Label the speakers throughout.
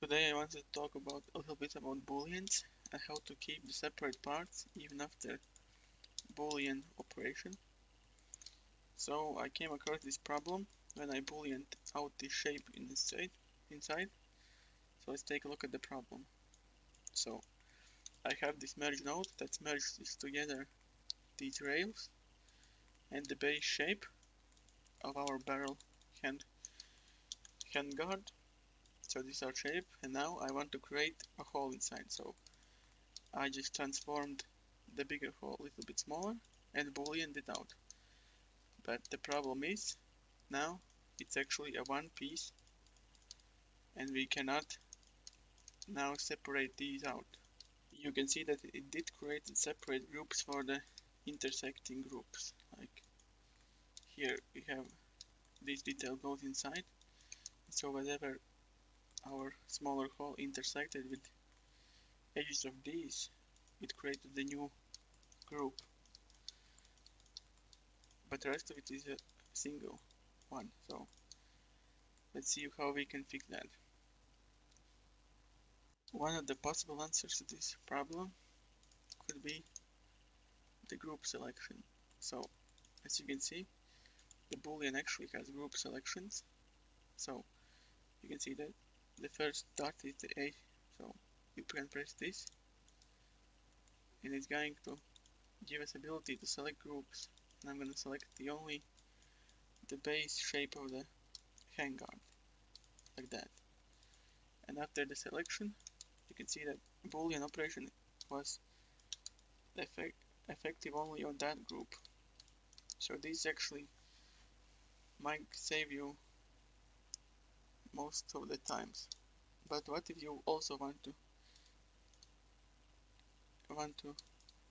Speaker 1: Today I wanted to talk about a little bit about booleans and how to keep the separate parts even after boolean operation. So I came across this problem when I booleaned out this shape inside. So let's take a look at the problem. So I have this merge node that merges together these rails and the base shape of our barrel hand guard. So this is our shape, and now I want to create a hole inside. So I just transformed the bigger hole a little bit smaller and booleaned it out. But the problem is now it's actually a one piece and we cannot now separate these out. You can see that it did create separate groups for the intersecting groups. Like here we have this detail goes inside. So whenever our smaller hole intersected with edges of these, it created the new group. But the rest of it is a single one. So let's see how we can fix that. One of the possible answers to this problem could be the group selection. So as you can see, the boolean actually has group selections. So you can see that the first dot is the A. So you can press this and it's going to give us ability to select groups. And I'm going to select the base shape of the handguard, like that. And after the selection, you can see that boolean operation was effective only on that group. So this actually might save you most of the times. But what if you also want to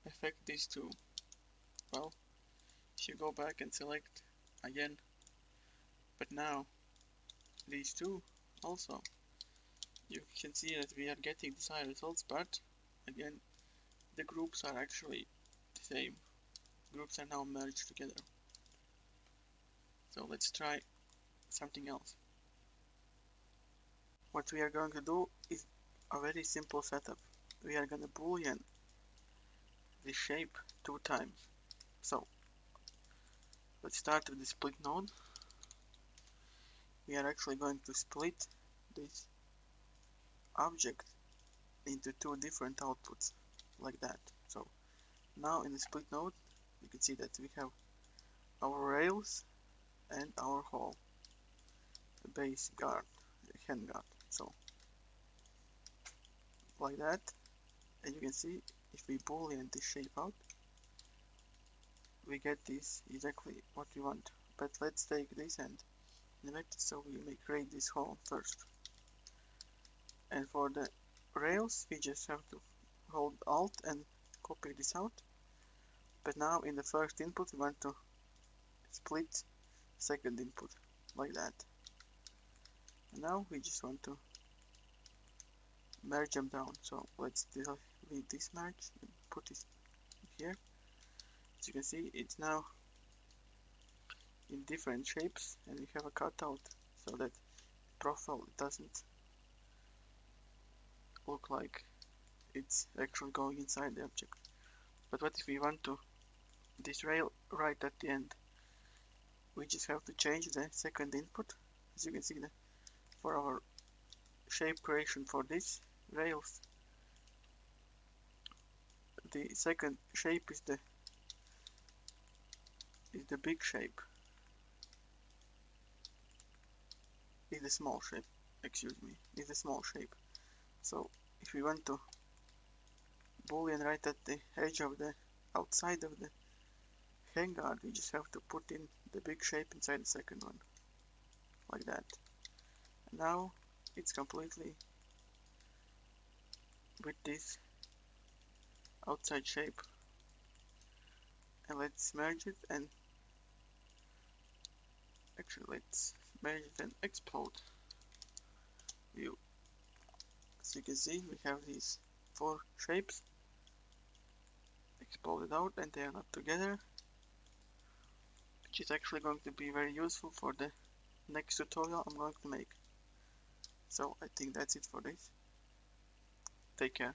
Speaker 1: affect these two? Well, if you go back and select again, but now these two also, you can see that we are getting desired results, but again, the groups are actually the same. Groups are now merged together. So let's try something else. What we are going to do is a very simple setup. We are going to boolean the shape 2 times. So let's start with the split node. We are actually going to split this object into 2 different outputs, like that. So now in the split node, you can see that we have our rails and our hole, the base guard, the hand guard. So like that, and you can see if we boolean this shape out, we get this exactly what we want. But let's take this and select it, so we may create this hole first. And for the rails, we just have to hold Alt and copy this out. But now in the first input, we want to split second input, like that. And now we just want to merge them down. So let's delete this merge and put this here. As you can see, it's now in different shapes, and we have a cutout so that profile doesn't look like it's actually going inside the object. But what if we want to this rail right at the end? We just have to change the second input. As you can see, for our shape creation for this rails, the second shape is the big shape, is the small shape. Excuse me, is the small shape. So if we want to boolean right at the edge of the outside of the handguard, we just have to put in the big shape inside the second one, like that. And now it's completely with this outside shape. And let's merge it, and actually let's merge it and explode view. As you can see, we have these 4 shapes exploded out, and they are not together, which is actually going to be very useful for the next tutorial I'm going to make. So I think that's it for this. Take care.